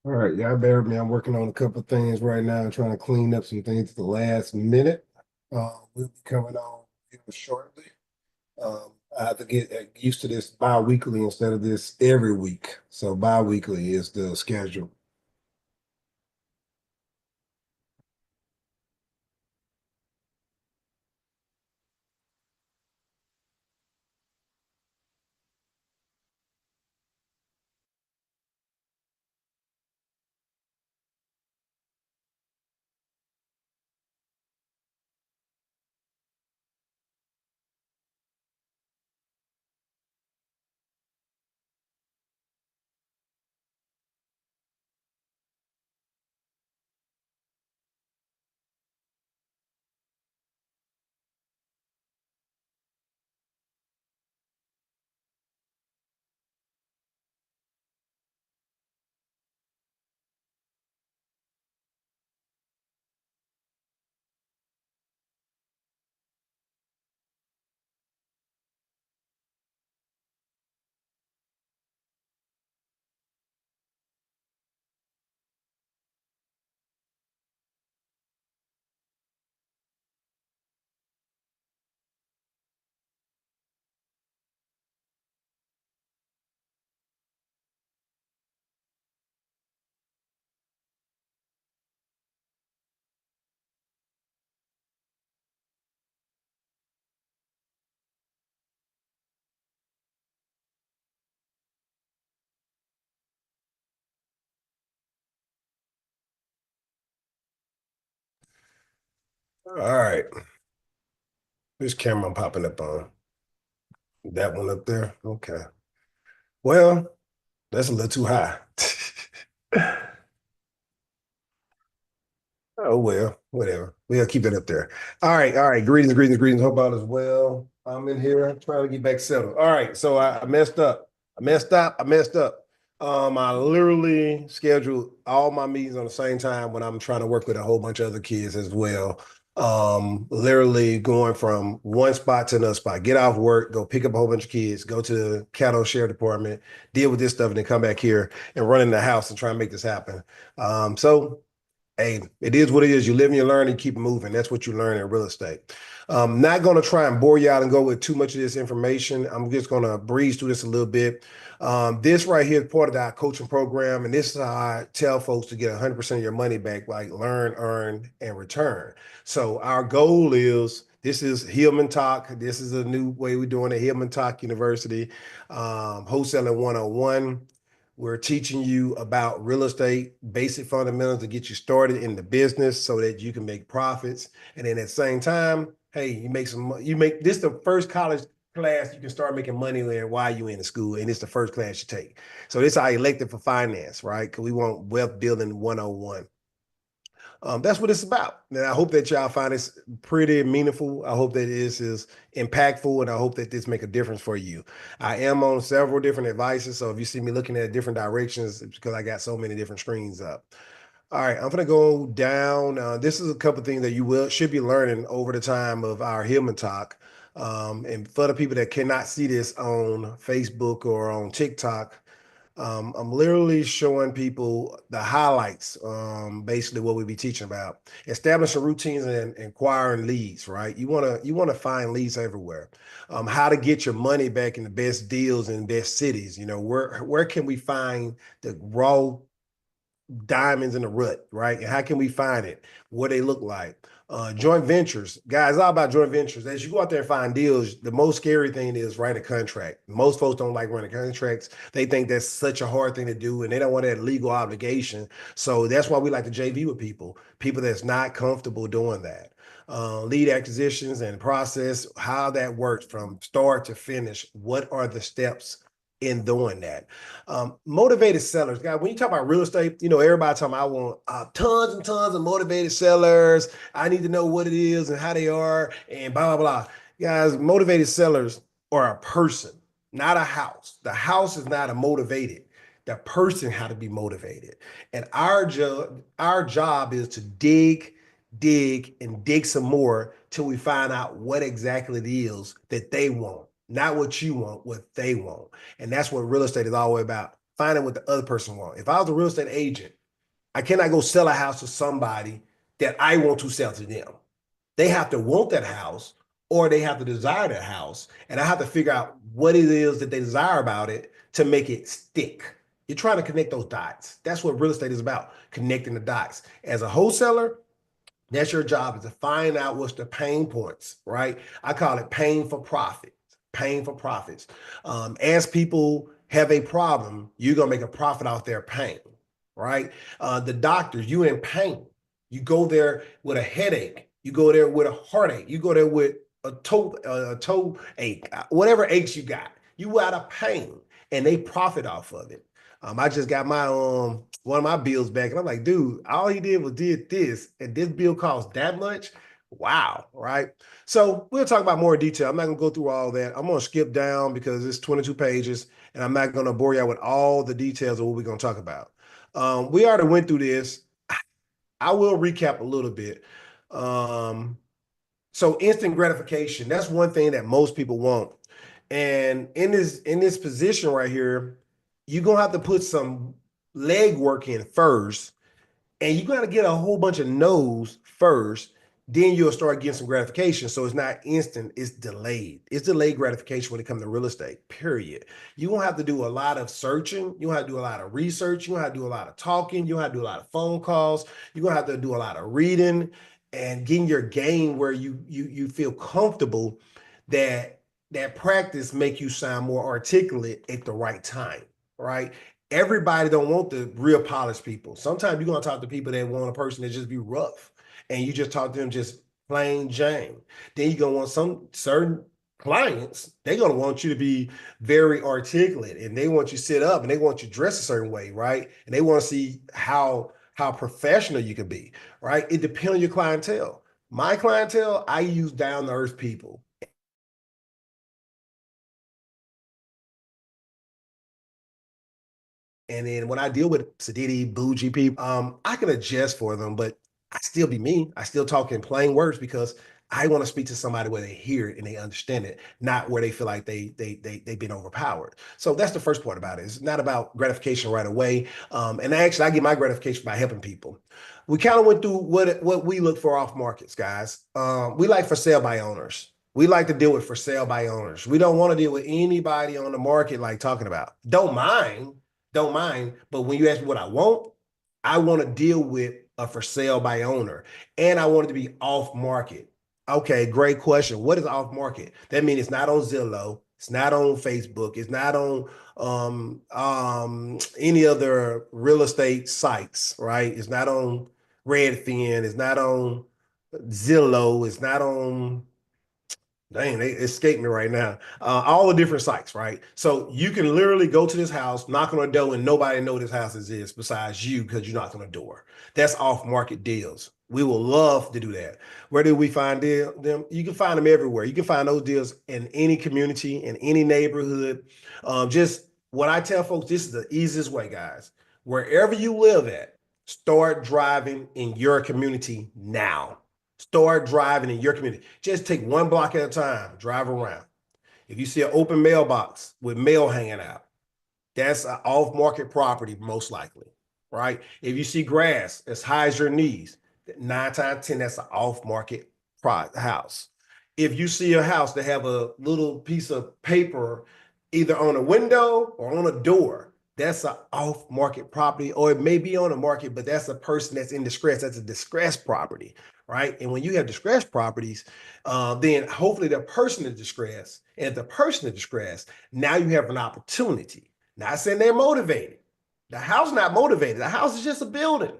All right, y'all bear with me. I'm working on a couple of things right now and trying to clean up some things at the last minute. We'll be coming on here shortly. I have to get used to this bi-weekly instead of this every week. So bi-weekly is the schedule. All right, this camera I'm popping up on. That one up there. Okay. Well, that's a little too high. Oh well, whatever. We'll keep it up there. All right. Greetings, greetings, greetings. Hope all is well. I'm in here trying to get back settled. All right, so I messed up. I messed up. I literally scheduled all my meetings on the same time when I'm trying to work with a whole bunch of other kids as well. Literally going from one spot to another spot. Get off work, go pick up a whole bunch of kids, go to the cattle share department, deal with this stuff, and then come back here and run in the house and try and make this happen. So hey, it is what it is. You live and you learn and keep moving. That's what you learn in real estate. Not going to try and bore you out and go with too much of this information. I'm just going to breeze through this a little bit. This right here is part of our coaching program, and this is how I tell folks to get 100% of your money back, like learn, earn, and return. So our goal is this is Hillman Talk. This is a new way we're doing it. Hillman Talk University, wholesaling 101. We're teaching you about real estate, basic fundamentals to get you started in the business so that you can make profits. And then at the same time, hey, you make this the first college class you can start making money in while you're in the school. And it's the first class you take. So this is our elective for finance, right? Because we want wealth building 101. That's what it's about. And I hope that y'all find this pretty meaningful. I hope that this is impactful, and I hope that this make a difference for you. I am on several different advices, so if you see me looking at different directions, it's because I got so many different screens up. All right, I'm gonna go down. This is a couple things that you will should be learning over the time of our Hillman Talk. And for the people that cannot see this on Facebook or on TikTok, I'm literally showing people the highlights, basically what we be teaching about. Establishing routines and acquiring leads, right? You wanna find leads everywhere. How to get your money back in the best deals in best cities. You know, where can we find the raw diamonds in the rut, right? And how can we find it? What they look like? Joint ventures, guys. All about joint ventures. As you go out there and find deals, the most scary thing is write a contract. Most folks don't like running contracts. They think that's such a hard thing to do, and they don't want that legal obligation. So that's why we like to JV with people that's not comfortable doing that. Lead acquisitions and process, how that works from start to finish. What are the steps in doing that? Motivated sellers, guys. When you talk about real estate, you know everybody talking. I want tons and tons of motivated sellers. I need to know what it is and how they are, and blah blah blah. Guys, motivated sellers are a person, not a house. The house is not a motivated. The person had to be motivated, and our job is to and dig some more till we find out what exactly it is that they want, not what you want, what they want. And that's what real estate is all about. Finding what the other person wants. If I was a real estate agent, I cannot go sell a house to somebody that I want to sell to them. They have to want that house or they have to desire that house. And I have to figure out what it is that they desire about it to make it stick. You're trying to connect those dots. That's what real estate is about, connecting the dots. As a wholesaler, that's your job, is to find out what's the pain points, right? I call it pain for profit. Pain for profits. As people have a problem, you're gonna make a profit off their pain, right? The doctors, you in pain. You go there with a headache. You go there with a heartache. You go there with a toe ache, whatever aches you got. You out of pain, and they profit off of it. I just got my one of my bills back, and I'm like, dude, all he did was did this, and this bill cost that much. Wow, right? So we'll talk about more detail. I'm not gonna go through all that. I'm gonna skip down because it's 22 pages, and I'm not gonna bore you with all the details of what we're gonna talk about. We already went through this. I will recap a little bit. Um, so instant gratification, that's one thing that most people want. And in this position right here, you're gonna have to put some leg work in first, and you got to get a whole bunch of no's first. Then you'll start getting some gratification. So it's not instant, it's delayed. It's delayed gratification when it comes to real estate, period. You're gonna have to do a lot of searching, you have to do a lot of research, you have to do a lot of talking, you have to do a lot of phone calls, you're gonna have to do a lot of reading and getting your game where you feel comfortable that that practice make you sound more articulate at the right time, right? Everybody don't want the real polished people. Sometimes you're gonna talk to people that want a person that just be rough, and you just talk to them just plain Jane. Then you're gonna want some certain clients. They're gonna want you to be very articulate, and they want you to sit up, and they want you to dress a certain way, right? And they want to see how professional you can be, right? It depends on your clientele. My clientele, I use down to earth people. And then when I deal with sedity, bougie people, I can adjust for them, but I still be me. I still talk in plain words because I want to speak to somebody where they hear it and they understand it, not where they feel like they've been overpowered. So that's the first part about it. It's not about gratification right away. And actually, I get my gratification by helping people. We kind of went through what we look for off markets, guys. We like for sale by owners. We like to deal with for sale by owners. We don't want to deal with anybody on the market like talking about. Don't mind. But when you ask me what I want to deal with a for sale by owner, and I want it to be off market. Okay, great question. What is off market? That means it's not on Zillow, it's not on Facebook, it's not on any other real estate sites, right? It's not on Redfin, it's not on Zillow, it's not on, dang, they escape me right now. All the different sites, right? So you can literally go to this house, knock on a door, and nobody know this house exists besides you because you knocked on a door. That's off-market deals. We will love to do that. Where do we find them? You can find them everywhere. You can find those deals in any community, in any neighborhood. Just what I tell folks, this is the easiest way, guys. Wherever you live at, start driving in your community now. Start driving in your community. Just take one block at a time, drive around. If you see an open mailbox with mail hanging out, that's an off-market property, most likely, right? If you see grass as high as your knees, 9 times 10, that's an off-market house. If you see a house that have a little piece of paper either on a window or on a door, that's an off-market property, or it may be on the market, but that's a person that's in distress. That's a distressed property, right? And when you have distressed properties, then hopefully the person is distressed. And if the person is distressed, now you have an opportunity. Not saying they're motivated. The house is not motivated. The house is just a building.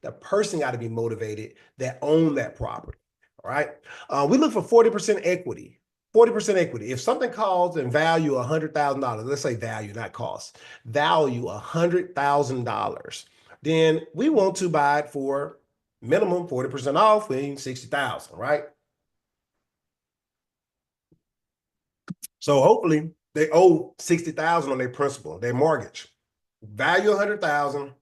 The person got to be motivated that own that property. All right. We look for 40% equity. 40% equity. If something costs and value $100,000, let's say value, not cost, value $100,000, then we want to buy it for minimum 40% off, meaning 60,000, right? So hopefully they owe 60,000 on their principal, their mortgage. Value 100,000,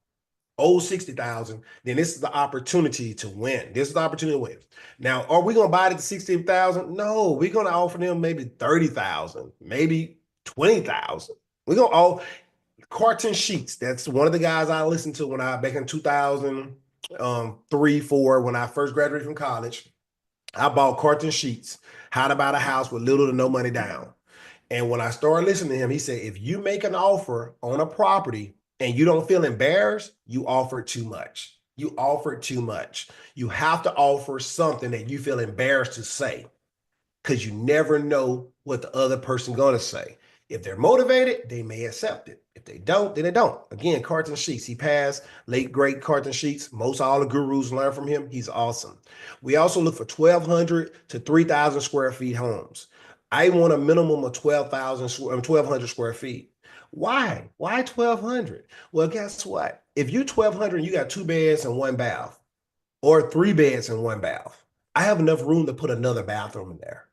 owe 60,000, then this is the opportunity to win. This is the opportunity to win. Now, are we gonna buy it at 60,000? No, we're gonna offer them maybe 30,000, maybe 20,000. We're gonna all Carton Sheets. That's one of the guys I listened to when I back in 2003, four, when I first graduated from college. I bought Carton Sheets, How to Buy a House with Little to No Money Down. And when I started listening to him, he said, if you make an offer on a property and you don't feel embarrassed, you offer too much. You offer too much. You have to offer something that you feel embarrassed to say, because you never know what the other person's going to say. If they're motivated, they may accept it. If they don't, then they don't. Again, Carton Sheets. He passed, late great Carton Sheets. Most all the gurus learn from him. He's awesome. We also look for 1,200 to 3,000 square feet homes. I want a minimum of 1,200 square feet. Why? Why 1,200? Well, guess what? If you're 1,200, you got two beds and one bath, or three beds and one bath. I have enough room to put another bathroom in there.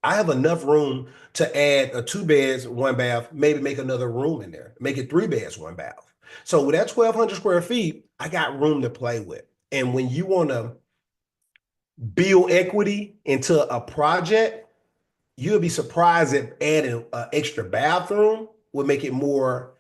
I have enough room to add a two beds, one bath, maybe make another room in there, make it three beds, one bath. So with that 1,200 square feet, I got room to play with. And when you want to build equity into a project, you'll be surprised that adding an extra bathroom would make it more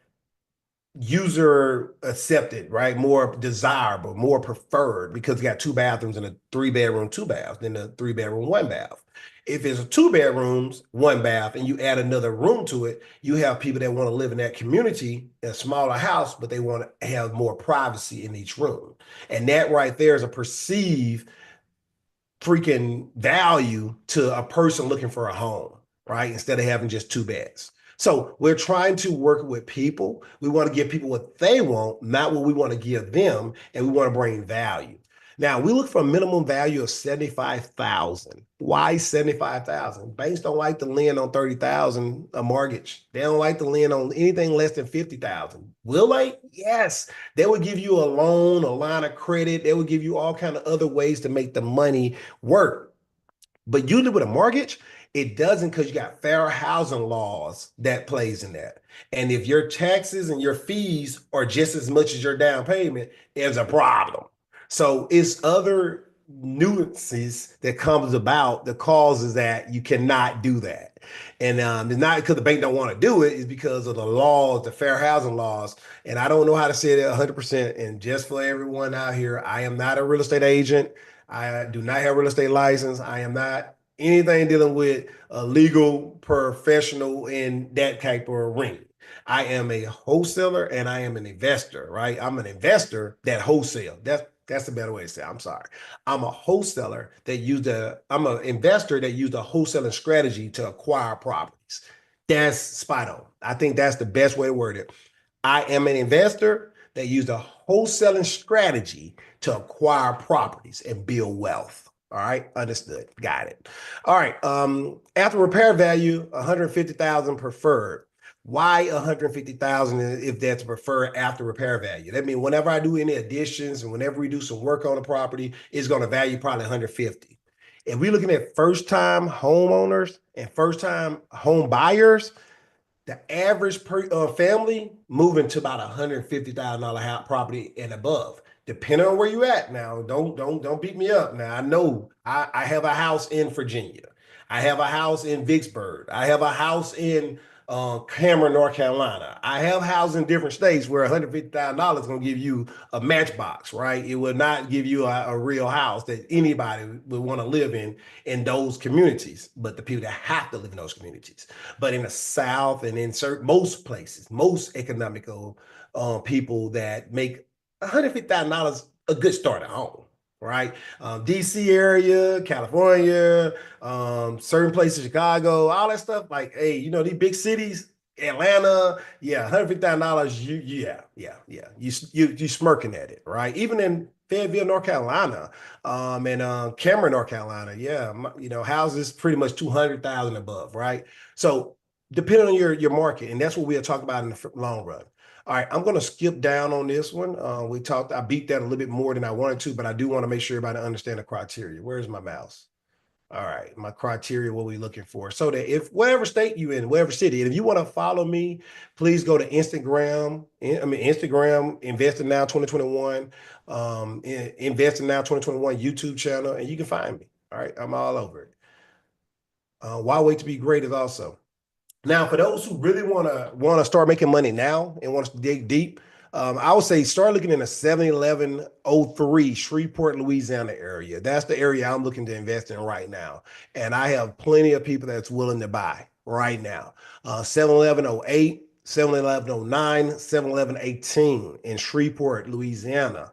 user accepted, right? More desirable, more preferred, because you got two bathrooms and a three bedroom, two baths, than a three bedroom, one bath. If it's a two bedrooms, one bath, and you add another room to it, you have people that want to live in that community in a smaller house, but they want to have more privacy in each room. And that right there is a perceived freaking value to a person looking for a home, right? Instead of having just two beds. So we're trying to work with people. We want to give people what they want, not what we want to give them, and we want to bring value. Now we look for a minimum value of 75,000. Why 75,000? Banks don't like to lend on 30,000 a mortgage. They don't like to lend on anything less than 50,000. Will they? Yes. They will give you a loan, a line of credit. They will give you all kind of other ways to make the money work. But usually with a mortgage, it doesn't, because you got fair housing laws that plays in that. And if your taxes and your fees are just as much as your down payment, there's a problem. So it's other nuances that comes about that causes that you cannot do that. And it's not because the bank don't want to do it, it's because of the laws, the fair housing laws. And I don't know how to say that 100%. And just for everyone out here, I am not a real estate agent. I do not have a real estate license. I am not anything dealing with a legal professional in that type of arena. I am a wholesaler and I am an investor, right? I'm an investor that wholesale. That's the better way to say it. I'm sorry. I'm a wholesaler that I'm an investor that used a wholesaling strategy to acquire properties. That's spot on. I think that's the best way to word it. I am an investor that used a wholesaling strategy to acquire properties and build wealth. All right, understood. Got it. All right. After repair value, 150,000 preferred. Why 150,000 if that's preferred after repair value? That means whenever I do any additions and whenever we do some work on the property, it's going to value probably 150. If we're looking at first-time homeowners and first-time home buyers, the average family moving to about $150,000 property and above, depending on where you at. Now, don't beat me up. Now, I know I have a house in Virginia. I have a house in Vicksburg. I have a house in Cameron, North Carolina. I have houses in different states where $150,000 is going to give you a matchbox, right? It will not give you a real house that anybody would want to live in those communities, but the people that have to live in those communities. But in the South and in most places, most economical people that make $150,000 a good start at home, right? DC area, California, certain places, Chicago, all that stuff. Like, hey, these big cities, Atlanta, yeah, $150,000, you smirking at it, right? Even in Fayetteville, North Carolina, and Cameron, North Carolina, yeah, houses pretty much 200,000 above, right? So depending on your market, and that's what we'll talk about in the long run. All right, I'm going to skip down on this one. I beat that a little bit more than I wanted to, but I do want to make sure everybody understand the criteria. Where's my mouse? All right, my criteria, what we looking for. So that if whatever state you in, whatever city, and if you want to follow me, please go to Instagram, Investing Now 2021, Investing Now 2021 YouTube channel, and you can find me. All right, I'm all over it. Why Wait to Be Great is also. Now, for those who really want to start making money now and want to dig deep, I would say start looking in the 71103 Shreveport, Louisiana area. That's the area I'm looking to invest in right now. And I have plenty of people that's willing to buy right now. 71108, 71109, 71118 in Shreveport, Louisiana.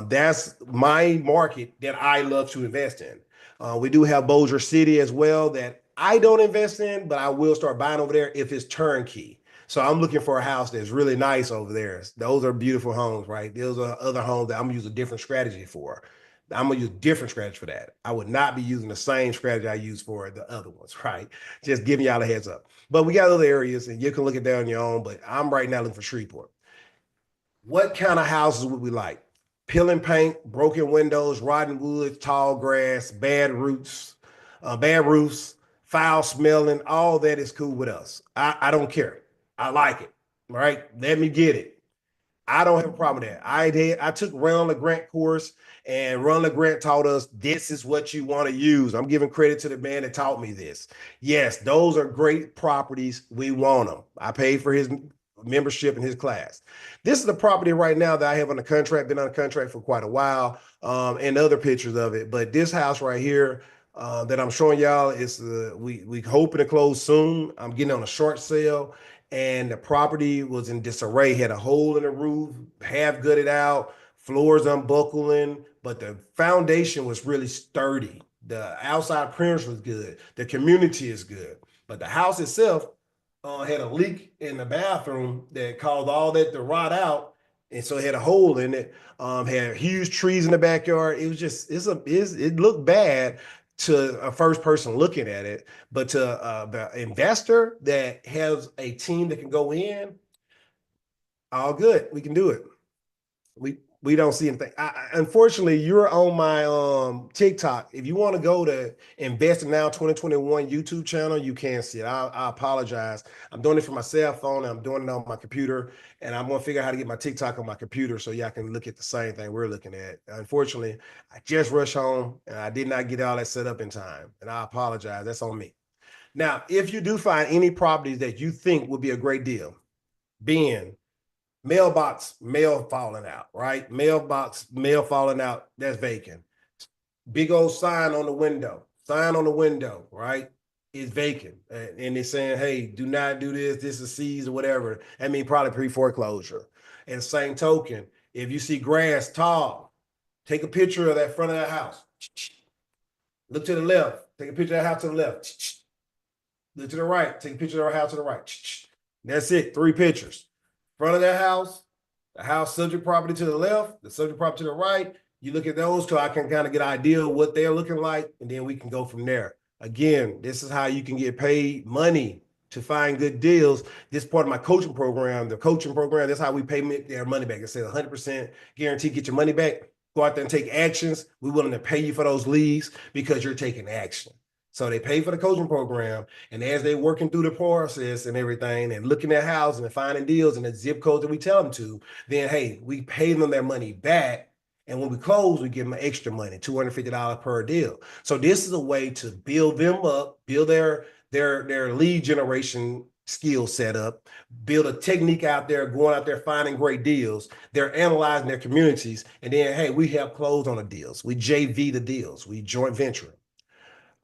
That's my market that I love to invest in. We do have Bossier City as well that I don't invest in, but I will start buying over there if it's turnkey. So I'm looking for a house that's really nice over there. Those are beautiful homes, right? Those are other homes that I'm gonna use a different strategy for. I'm gonna use different strategy for that. I would not be using the same strategy I use for the other ones, right? Just giving y'all a heads up. But we got other areas, and you can look at that on your own. But I'm right now looking for Shreveport. What kind of houses would we like? Peeling paint, broken windows, rotten wood, tall grass, bad roofs, foul smelling. All that is cool with us. I don't care. I like it. Right? Let me get it. I don't have a problem with that. I took Ron LeGrant course, and Ron LeGrant taught us this is what you want to use. I'm giving credit to the man that taught me this. Yes, those are great properties. We want them. I paid for his membership in his class. This is the property right now that I have on the contract, been on a contract for quite a while, and other pictures of it. But this house right here that I'm showing y'all is we hoping to close soon. I'm getting on a short sale, and the property was in disarray. Had a hole in the roof, half gutted out, floors unbuckling, but the foundation was really sturdy. The outside appearance was good. The community is good, but the house itself had a leak in the bathroom that caused all that to rot out, and so it had a hole in it. Had huge trees in the backyard. It was just it looked bad to a first person looking at it, but to the investor that has a team that can go in, all good. We can do it. We don't see anything. Unfortunately, you're on my TikTok. If you want to go to Invest Now 2021 YouTube channel, you can see it. I apologize. I'm doing it from my cell phone, and I'm doing it on my computer, and I'm gonna figure out how to get my TikTok on my computer so y'all can look at the same thing we're looking at. Unfortunately, I just rushed home and I did not get all that set up in time, and I apologize. That's on me. Now, if you do find any properties that you think would be a great deal, being mailbox mail falling out, right? Mailbox mail falling out, that's vacant. Big old sign on the window, right? Is vacant. And they're saying, hey, do not do this, this is seized or whatever. I mean, probably pre-foreclosure. And same token, if you see grass tall, take a picture of that front of that house. Look to the left, take a picture of that house to the left. Look to the right, take a picture of our house to the right. That's it, 3 pictures. Front of that house, the house subject property to the left, the subject property to the right. You look at those so I can kind of get an idea of what they're looking like, and then we can go from there. Again, this is how you can get paid money to find good deals. This part of my coaching program, the coaching program, that's how we pay their money back. It says 100% guarantee, get your money back. Go out there and take actions. We're willing to pay you for those leads because you're taking action. So they pay for the coaching program, and as they're working through the process and everything, and looking at housing and finding deals in the zip code that we tell them to, then hey, we pay them their money back. And when we close, we give them extra money, $250 per deal. So this is a way to build them up, build their lead generation skill set up, build a technique out there, going out there finding great deals. They're analyzing their communities, and then hey, we have closed on the deals. We JV the deals. We joint venture.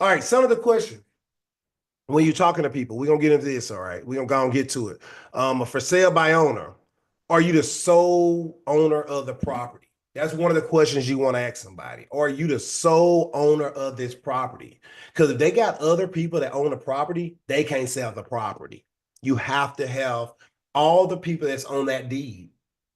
All right, some of the questions when you're talking to people, we're gonna get into this. All right, we're gonna go and get to it. For sale by owner, are you the sole owner of the property? That's one of the questions you want to ask somebody. Are you the sole owner of this property? Because if they got other people that own the property, they can't sell the property. You have to have all the people that's on that deed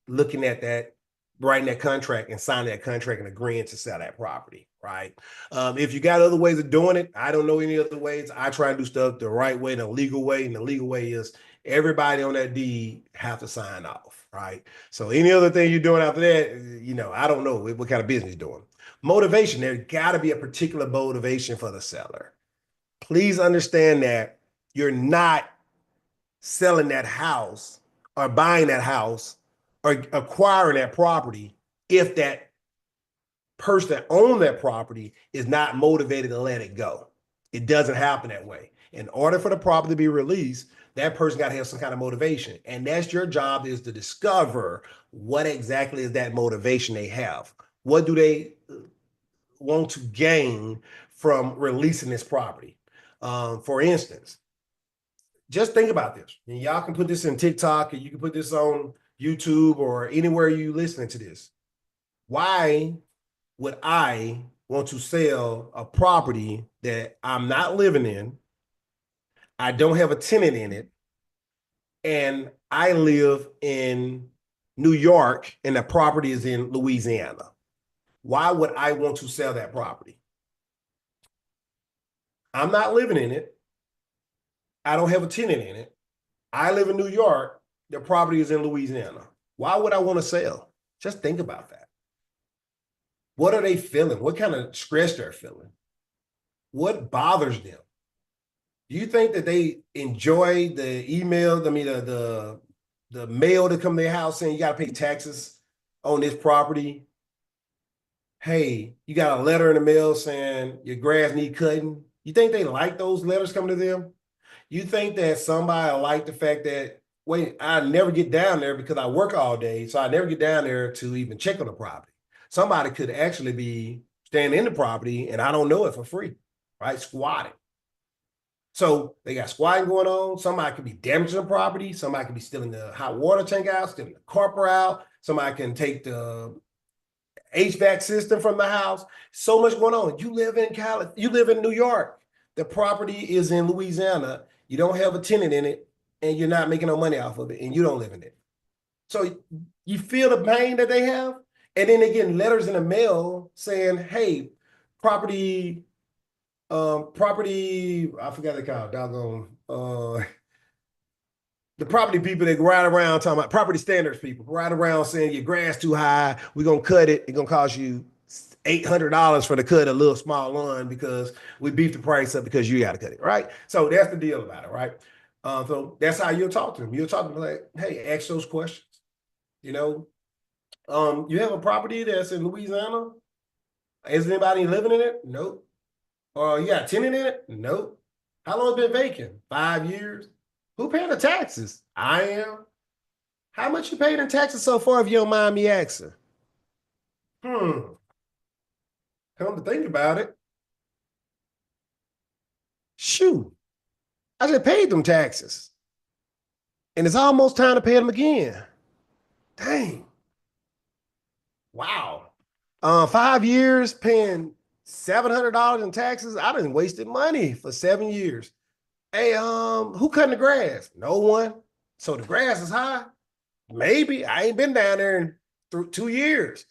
looking at that, writing that contract and signing that contract and agreeing to sell that property, right? If you got other ways of doing it, I don't know any other ways. I try to do stuff the right way, the legal way, and the legal way is everybody on that deed have to sign off, right? So any other thing you're doing after that, I don't know what kind of business you're doing. Motivation, there got to be a particular motivation for the seller. Please understand that you're not selling that house or buying that house or acquiring that property if that person that owns that property is not motivated to let it go. It doesn't happen that way. In order for the property to be released, that person got to have some kind of motivation. And that's your job, is to discover what exactly is that motivation they have. What do they want to gain from releasing this property? For instance, just think about this. And y'all can put this in TikTok, and you can put this on YouTube or anywhere you listening to this. Why would I want to sell a property that I'm not living in? I don't have a tenant in it, and I live in New York and the property is in Louisiana. Why would I want to sell that property? I'm not living in it. I don't have a tenant in it. I live in New York. The property is in Louisiana. Why would I want to sell? Just think about that. What are they feeling? What kind of stress they're feeling? What bothers them? Do you think that they enjoy the email? I mean, the mail to come to their house saying you got to pay taxes on this property? Hey, you got a letter in the mail saying your grass need cutting. You think they like those letters coming to them? You think that somebody like the fact that, wait, I never get down there because I work all day, so I never get down there to even check on the property. Somebody could actually be staying in the property and I don't know it for free, right? Squatting. So they got squatting going on. Somebody could be damaging the property. Somebody could be stealing the hot water tank out, stealing the carpet out. Somebody can take the HVAC system from the house. So much going on. You live in Cali, you live in New York. The property is in Louisiana. You don't have a tenant in it, and you're not making no money off of it, and you don't live in it. So you feel the pain that they have, and then they get letters in the mail saying, "Hey, property, property." I forgot the call. Doggone. The property people that ride around talking about property standards people ride around saying your grass too high. We're gonna cut it. It's gonna cost you $800 for the cut a little small lawn because we beefed the price up because you got to cut it, right? So that's the deal about it, right? So that's how you'll talk to them. You'll talk to them like, hey, ask those questions. You know, you have a property that's in Louisiana. Is anybody living in it? Nope. Or you got a tenant in it? Nope. How long has it been vacant? 5 years. Who paying the taxes? I am. How much you paid in taxes so far, if you don't mind me asking? Hmm. Come to think about it, shoot, I just paid them taxes. And it's almost time to pay them again. Dang. Wow. 5 years paying $700 in taxes. I done wasted money for 7 years. Hey, who cutting the grass? No one. So the grass is high? Maybe. I ain't been down there in 2 years.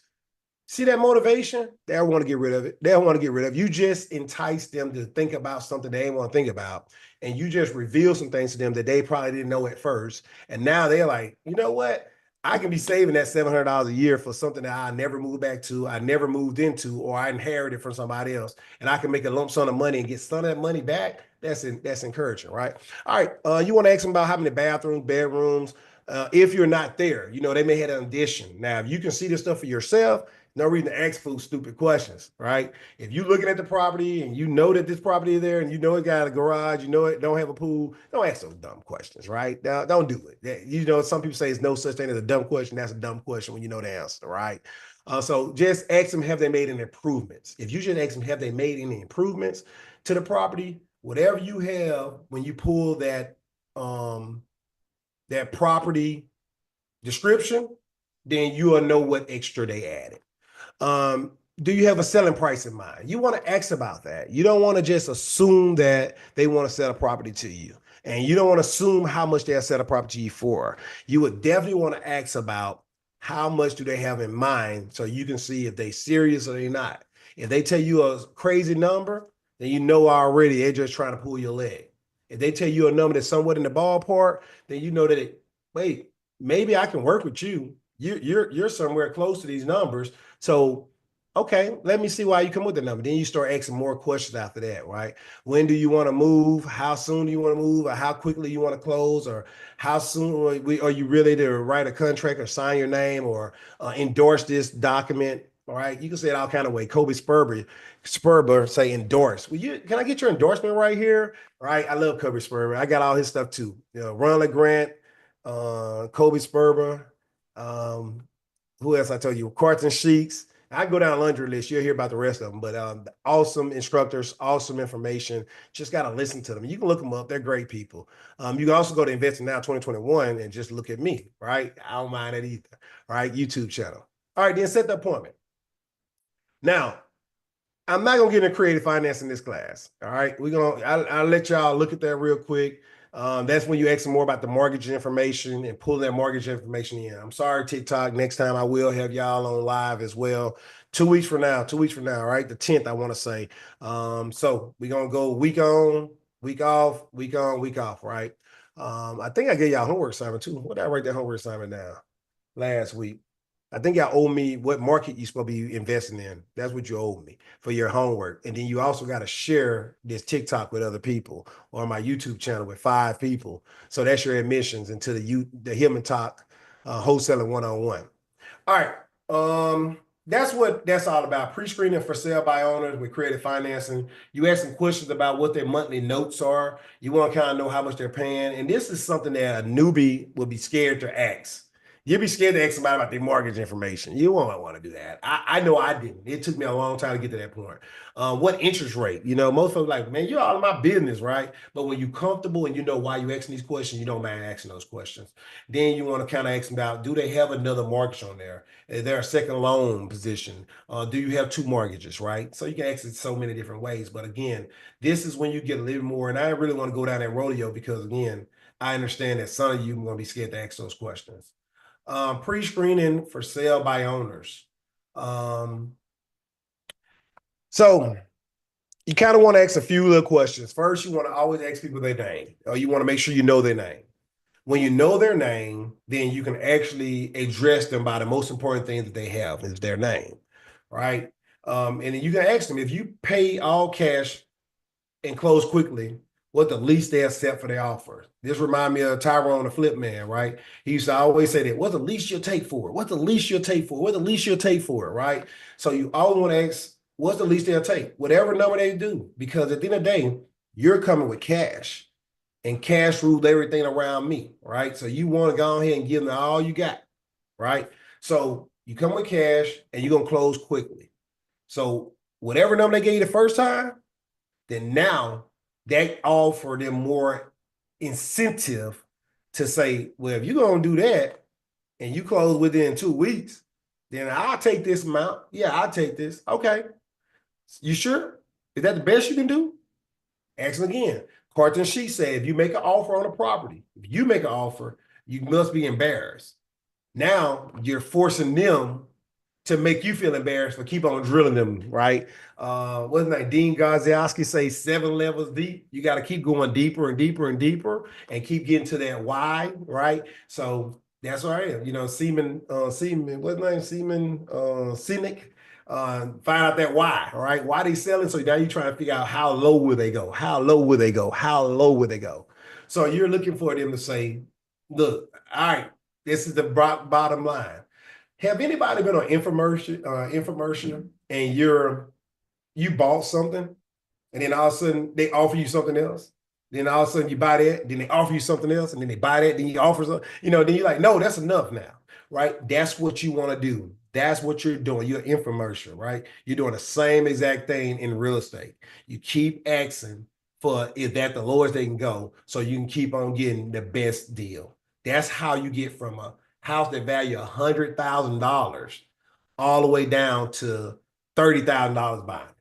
See that motivation? They don't want to get rid of it. They don't want to get rid of it. You just entice them to think about something they didn't want to think about. And you just reveal some things to them that they probably didn't know at first. And now they're like, you know what? I can be saving that $700 a year for something that I never moved back to, I never moved into, or I inherited from somebody else. And I can make a lump sum of money and get some of that money back. That's encouraging, right? All right. You want to ask them about how many bathrooms, bedrooms, if you're not there. You know, they may have an addition. Now, if you can see this stuff for yourself, no reason to ask folks stupid questions, right? If you're looking at the property and you know that this property is there and you know it got a garage, you know it don't have a pool, don't ask those dumb questions, right? Now, don't do it. You know, some people say there's no such thing as a dumb question. That's a dumb question when you know the answer, right? So just ask them, have they made any improvements? If you just ask them, have they made any improvements to the property? Whatever you have when you pull that that property description, then you will know what extra they added. Do you have a selling price in mind? You want to ask about that. You don't want to just assume that they want to sell a property to you. And you don't want to assume how much they'll sell a property to you for. You would definitely want to ask about how much do they have in mind so you can see if they're serious or they're not. If they tell you a crazy number, then you know already they're just trying to pull your leg. If they tell you a number that's somewhat in the ballpark, then you know that, wait, maybe I can work with you. You're somewhere close to these numbers. So, okay, let me see why you come with the number. Then you start asking more questions after that, right? When do you want to move? How soon do you want to move? Or how quickly you want to close? Or how soon are you ready to write a contract or sign your name or endorse this document All right. You can say it all kind of way. Kobe Sperber say endorse. Can I get your endorsement right here? All right. I love Kobe Sperber. I got all his stuff too. Ron LeGrant, Kobe Sperber, um, who else I told you? Carton Sheets. I go down a laundry list. You'll hear about the rest of them, but awesome instructors, awesome information. Just got to listen to them. You can look them up. They're great people. You can also go to Investing Now 2021 and just look at me, right? I don't mind it either. All right, YouTube channel. All right, then set the appointment. Now, I'm not gonna get into creative finance in this class. All right, I'll let y'all look at that real quick. That's when you ask more about the mortgage information and pull that mortgage information in. I'm sorry, TikTok. Next time I will have y'all on live as well. 2 weeks from now, 2 weeks from now, all right? The 10th, I want to say. So we're gonna go week on, week off, week on, week off, right? I think I gave y'all homework assignment too. What did I write that homework assignment down last week? I think y'all owe me what market you're supposed to be investing in. That's what you owe me for your homework. And then you also got to share this TikTok with other people or my YouTube channel with 5 people. So that's your admissions into the Him and Talk wholesaling one-on-one. All right. That's what that's all about. Pre-screening for sale by owners with creative financing. You ask some questions about what their monthly notes are. You want to kind of know how much they're paying. And this is something that a newbie will be scared to ask. You'd be scared to ask somebody about their mortgage information. You won't want to do that. I know I didn't. It took me a long time to get to that point. What interest rate? Most folks like, man, you're all in my business, right? But when you're comfortable and you know why you're asking these questions, you don't mind asking those questions. Then you want to kind of ask them about, do they have another mortgage on there? Is there a second loan position? Do you have 2 mortgages, right? So you can ask it so many different ways. But again, this is when you get a little more, and I really want to go down that rodeo because, again, I understand that some of you are going to be scared to ask those questions. Pre-screening for sale by owners. So you kind of want to ask a few little questions. First, you want to always ask people their name, or you want to make sure you know their name. When you know their name, then you can actually address them by the most important thing that they have is their name, right? And then you can ask them if you pay all cash and close quickly, what the least they accept for their offer. This remind me of Tyrone the Flip Man, right? He used to always say that, what's the least you'll take for it? What's the least you'll take for it? What's the least you'll take for it, right? So you always want to ask, what's the least they'll take? Whatever number they do, because at the end of the day, you're coming with cash. And cash rules everything around me, right? So you want to go ahead and give them all you got, right? So you come with cash and you're going to close quickly. So whatever number they gave you the first time, then now that offer them more incentive to say, well, if you're going to do that and you close within 2 weeks, then I'll take this amount. Yeah, I'll take this. Okay. You sure? Is that the best you can do? Ask them again. Carton Sheet said, if you make an offer on a property, if you make an offer, you must be embarrassed. Now you're forcing them to make you feel embarrassed for keep on drilling them, right? Wasn't that Dean Gazowski say 7 levels deep? You got to keep going deeper and deeper and deeper and keep getting to that why, right? So that's where I am. Seaman, what's his name? Seaman, Cynic. Find out that why, all right? Why they selling? So now you're trying to figure out how low will they go? How low will they go? How low will they go? So you're looking for them to say, look, all right, this is the bottom line. Have anybody been on infomercial and you bought something and then all of a sudden they offer you something else? Then all of a sudden you buy that, then they offer you something else, and then they buy that, then you offer something, then you're like, no, that's enough now, right? That's what you want to do. That's what you're doing. You're an infomercial, right? You're doing the same exact thing in real estate. You keep asking for is that the lowest they can go so you can keep on getting the best deal. That's how you get from a house that value $100,000 all the way down to $30,000 buying it.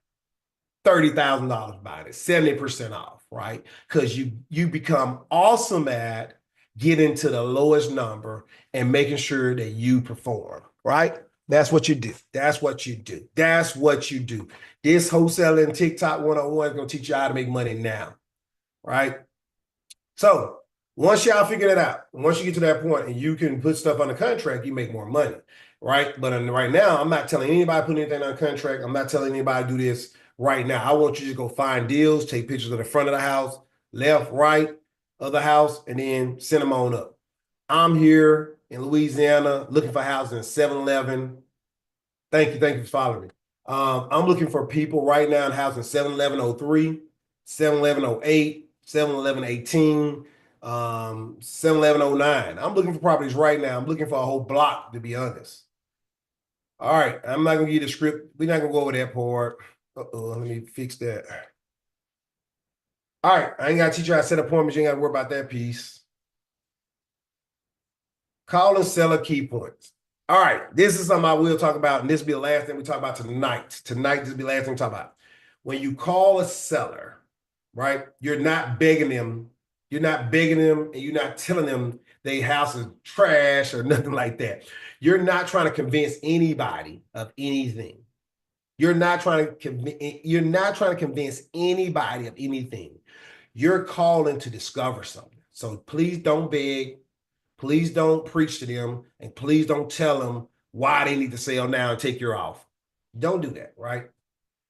$30,000 buying it, 70% off, right? Because you become awesome at getting to the lowest number and making sure that you perform, right? That's what you do. That's what you do. That's what you do. This wholesaling TikTok 101 is going to teach you how to make money now, right? So once y'all figure that out, once you get to that point and you can put stuff on the contract, you make more money, right? But right now, I'm not telling anybody to put anything on contract. I'm not telling anybody to do this right now. I want you to go find deals, take pictures of the front of the house, left, right of the house, and then send them on up. I'm here in Louisiana looking for houses in 7-Eleven, Thank you for following me. I'm looking for people right now in housing 71103, 71108, 71118, 71109. I'm looking for properties right now. I'm looking for a whole block, to be honest. All right, I'm not gonna give you the script. We're not gonna go over that part. Let me fix that. All right, I ain't gotta teach you how to set appointments. You ain't gotta worry about that piece. Call and seller key points. All right, this is something I will talk about, and this will be the last thing we talk about tonight. Tonight, this will be the last thing we talk about. When you call a seller, right, you're not begging them. You're not begging them, and you're not telling them their house is trash or nothing like that. You're not trying to convince anybody of anything. You're not trying to convince anybody of anything. You're calling to discover something. So please don't beg. Please don't preach to them, and please don't tell them why they need to sell now and take your off. Don't do that, right?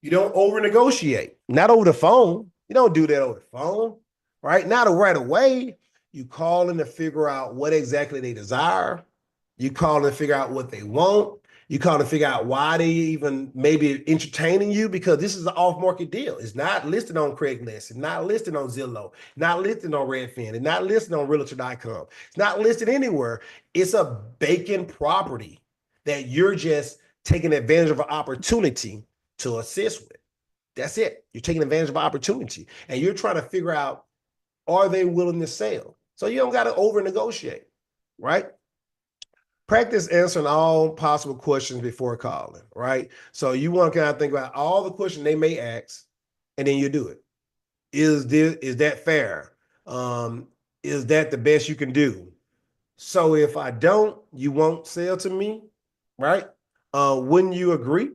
You don't over negotiate, not over the phone. You don't do that over the phone, right? Not right away. You call in to figure out what exactly they desire. You call in to figure out what they want. You call to figure out why they even maybe entertaining you, because this is an off-market deal. It's not listed on Craigslist. It's not listed on Zillow. Not listed on Redfin. It's not listed on Realtor.com. It's not listed anywhere. It's a vacant property that you're just taking advantage of an opportunity to assist with. That's it. You're taking advantage of an opportunity, and you're trying to figure out, are they willing to sell? So you don't got to over negotiate, right? Practice answering all possible questions before calling, right? So you want to kind of think about all the questions they may ask, and then you do it. Is that fair? Is that the best you can do? So if I don't, you won't sell to me, right? Wouldn't you agree?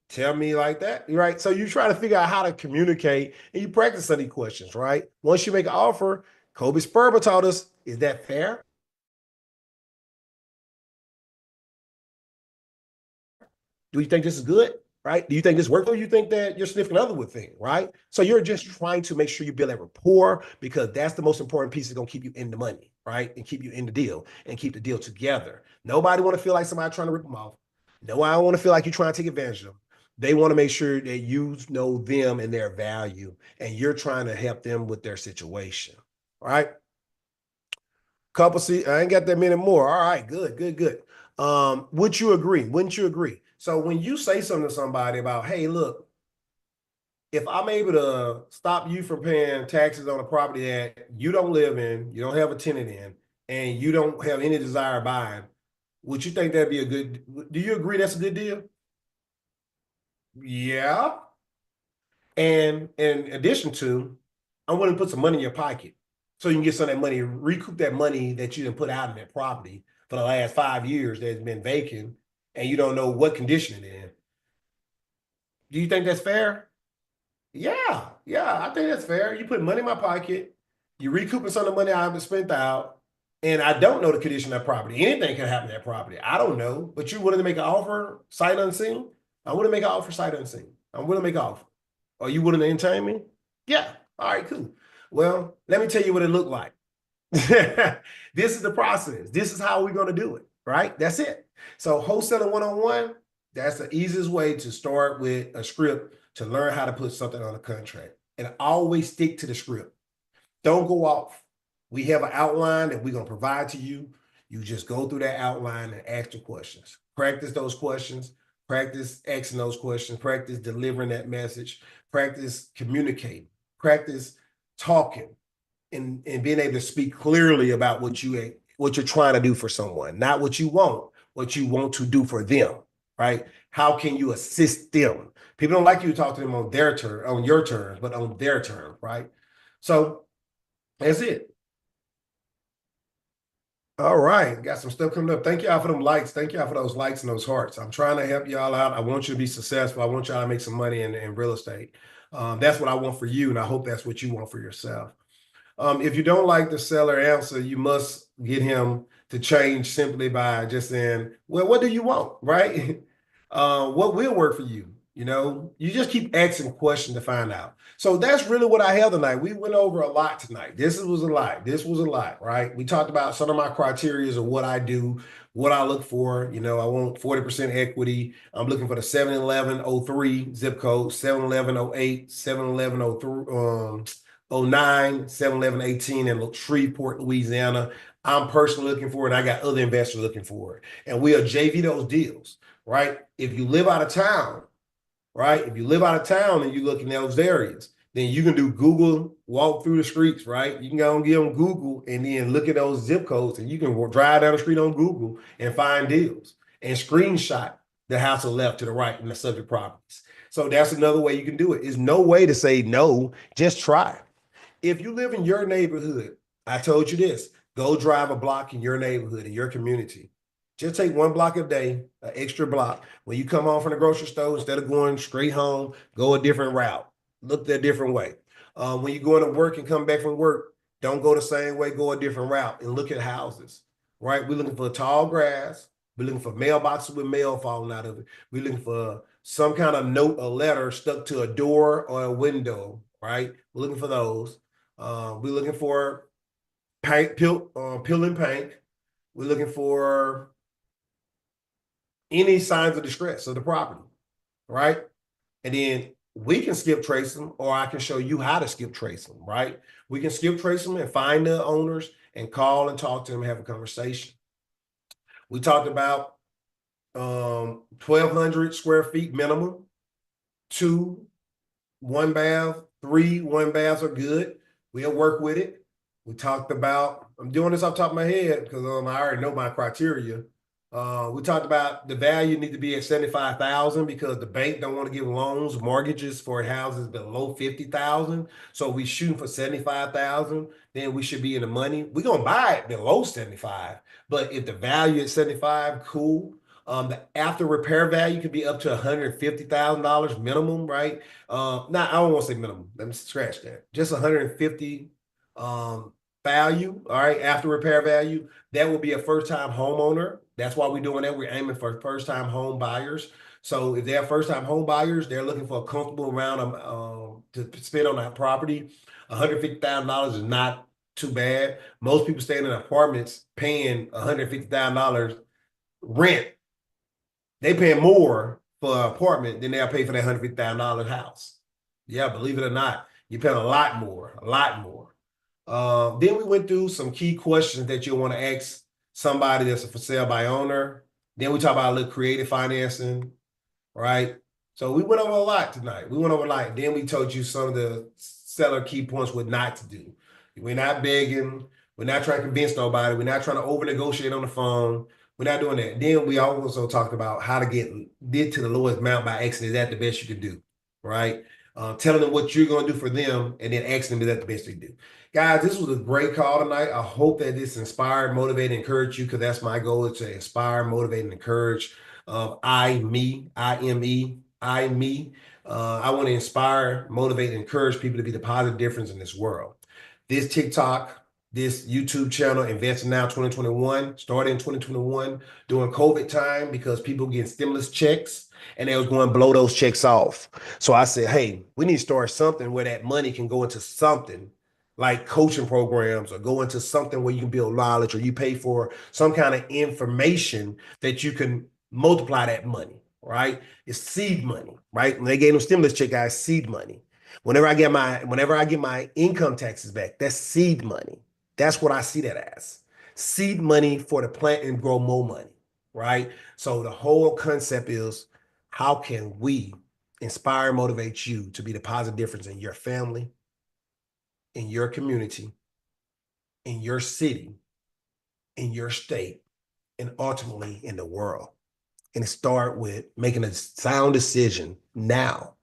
Tell me like that, right? So you try to figure out how to communicate, and you practice any questions, right? Once you make an offer, Kobe Sperber taught us, is that fair? Do you think this is good? Right? Do you think this works? Or you think that your significant other would think, right? So you're just trying to make sure you build that rapport, because that's the most important piece that's going to keep you in the money, right? And keep you in the deal and keep the deal together. Nobody want to feel like somebody trying to rip them off. No, I don't want to feel like you're trying to take advantage of them. They want to make sure that you know them and their value, and you're trying to help them with their situation. All right. Couple, see, I ain't got that many more. All right, good. Would you agree? Wouldn't you agree? So when you say something to somebody about, hey, look, if I'm able to stop you from paying taxes on a property that you don't live in, you don't have a tenant in, and you don't have any desire buying, would you think that'd be a good, do you agree that's a good deal? Yeah. And in addition to, I'm willing to put some money in your pocket so you can get some of that money, recoup that money that you didn't put out in that property for the last 5 years that's been vacant, and you don't know what condition it in. Do you think that's fair? Yeah, I think that's fair. You put money in my pocket, you recouping some of the money I haven't spent out, and I don't know the condition of that property. Anything can happen to that property. I don't know, but you're willing to make an offer sight unseen? I'm willing to make an offer sight unseen. I'm willing to make an offer. Are you willing to entertain me? Yeah. All right, cool. Well, let me tell you what it looked like. This is the process. This is how we're going to do it, right? That's it. So wholesaling one-on-one, that's the easiest way to start with a script to learn how to put something on a contract. And always stick to the script. Don't go off. We have an outline that we're going to provide to you. You just go through that outline and ask the questions. Practice those questions. Practice asking those questions. Practice delivering that message. Practice communicating. Practice talking and being able to speak clearly about what you're trying to do for someone, not what you want to do for them, right? How can you assist them? People don't like you to talk to them on their turn, on your terms, but on their terms, right? So that's it. All right, got some stuff coming up. Thank y'all for them likes. Thank y'all for those likes and those hearts. I'm trying to help y'all out. I want you to be successful. I want y'all to make some money in real estate. That's what I want for you, and I hope that's what you want for yourself. If you don't like the seller answer, you must get him to change simply by just saying, well, what do you want, right? What will work for you? You just keep asking questions to find out. So that's really what I have tonight. We went over a lot tonight. This was a lot. This was a lot, right? We talked about some of my criteria of what I do, what I look for. I want 40% equity. I'm looking for the 71103 zip code, 71108, 71103, 09, 71118 in Shreveport, Louisiana. I'm personally looking for it, and I got other investors looking for it. And we'll JV those deals, right? If you live out of town, right? If you live out of town and you look in those areas, then you can do Google walk through the streets, right? You can go and get on Google and then look at those zip codes, and you can drive down the street on Google and find deals and screenshot the house to the left, to the right, and the subject properties. So that's another way you can do it. There's no way to say no, just try. If you live in your neighborhood, I told you this, go drive a block in your neighborhood, in your community. Just take one block a day, an extra block. When you come home from the grocery store, instead of going straight home, go a different route. Look a different way. When you go into work and come back from work, don't go the same way, go a different route and look at houses, right? We're looking for tall grass. We're looking for mailboxes with mail falling out of it. We're looking for some kind of note or letter stuck to a door or a window, right? We're looking for those. We're looking for paint, peel and paint. We're looking for any signs of distress of the property, right? And then we can skip trace them, or I can show you how to skip trace them, right? We can skip trace them and find the owners and call and talk to them and have a conversation. We talked about 1,200 square feet minimum, 2 one bath, 3 one baths are good. We'll work with it. We talked about, I'm doing this off the top of my head because I already know my criteria. We talked about the value need to be at 75,000 because the bank don't want to give loans, mortgages for houses below 50,000. So we shooting for 75,000, then we should be in the money. We're gonna buy it below 75, but if the value is 75, cool. The after repair value could be up to $150,000 minimum, right? Not, I don't want to say minimum. Let me scratch that. Just 150 value, all right, after repair value. That will be a first-time homeowner. That's why we're doing that. We're aiming for first-time home buyers. So if they're first-time home buyers, they're looking for a comfortable amount to spend on that property. $150,000 is not too bad. Most people staying in apartments paying $150,000 rent. They pay more for an apartment than they'll pay for that $150,000 house. Yeah, believe it or not, you pay a lot more, a lot more. Then we went through some key questions that you'll want to ask somebody that's a for sale by owner. Then we talk about a little creative financing, right? So we went over a lot tonight. We went over a lot. Then we told you some of the seller key points what not to do. We're not begging. We're not trying to convince nobody. We're not trying to over negotiate on the phone. We're not doing that. Then we also talked about how to get to the lowest amount by asking, is that the best you can do, right? Telling them what you're going to do for them and then asking them, is that the best they do? Guys, this was a great call tonight. I hope that this inspired, motivated, encouraged you, because that's my goal, is to inspire, motivate, and encourage. I, me, I am E, I, me. I want to inspire, motivate, and encourage people to be the positive difference in this world. This TikTok, this YouTube channel, Investing Now 2021, started in 2021 during COVID time because people getting stimulus checks and they was going to blow those checks off. So I said, hey, we need to start something where that money can go into something like coaching programs, or go into something where you can build knowledge, or you pay for some kind of information that you can multiply that money, right? It's seed money, right? When they gave them stimulus check, guys, seed money. Whenever I get my income taxes back, that's seed money. That's what I see that as. Seed money for the plant and grow more money, right? So the whole concept is, how can we inspire and motivate you to be the positive difference in your family, in your community, in your city, in your state, and ultimately in the world? And it start with making a sound decision now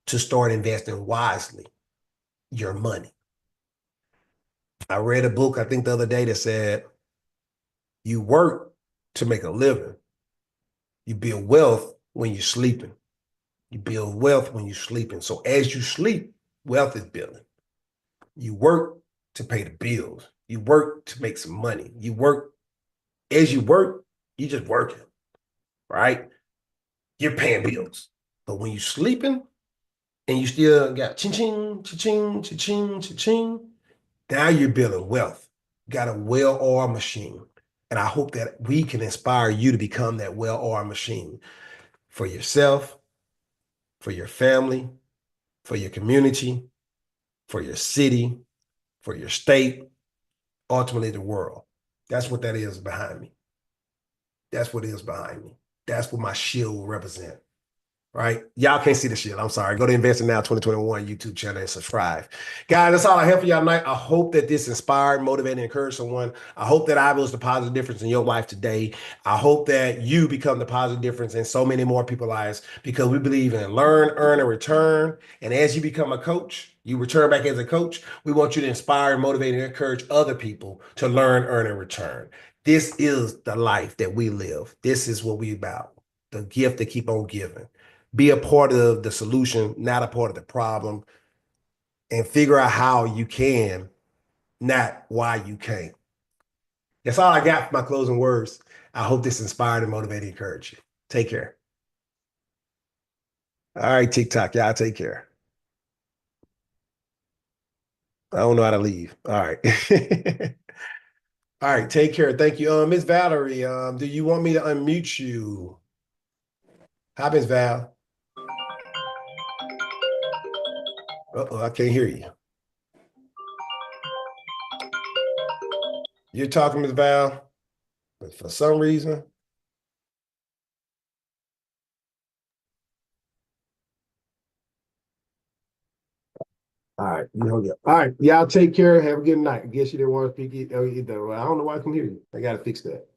to start investing wisely your money. I read a book, I think the other day, that said, you work to make a living. You build wealth when you're sleeping. You build wealth when you're sleeping. So as you sleep, wealth is building. You work to pay the bills. You work to make some money. You work, as you work, you just working, right? You're paying bills. But when you're sleeping and you still got ching-ching, cha-ching, cha-ching, cha-ching, now you're building wealth. You got a well-oiled machine. And I hope that we can inspire you to become that well-oiled machine for yourself, for your family, for your community, for your city, for your state, ultimately the world. That's what that is behind me. That's what it is behind me. That's what my shield will represent. Right? Y'all can't see the shit. I'm sorry. Go to Investing Now 2021 YouTube channel and subscribe. Guys, that's all I have for y'all tonight. I hope that this inspired, motivated, and encouraged someone. I hope that I was the positive difference in your life today. I hope that you become the positive difference in so many more people's lives because we believe in learn, earn, and return. And as you become a coach, you return back as a coach. We want you to inspire, motivate, and encourage other people to learn, earn, and return. This is the life that we live. This is what we about. The gift to keep on giving. Be a part of the solution, not a part of the problem, and figure out how you can, not why you can't. That's all I got for my closing words. I hope this inspired and motivated and encouraged you. Take care. All right, TikTok. Y'all take care. I don't know how to leave. All right. All right, take care. Thank you. Miss Valerie, do you want me to unmute you? Hi, Miss Val. Uh-oh, I can't hear you. You're talking, Miss Val, but for some reason. All right, you hung up. All right, y'all take care. Have a good night. I guess you didn't want to speak either. I don't know why I can hear you. I got to fix that.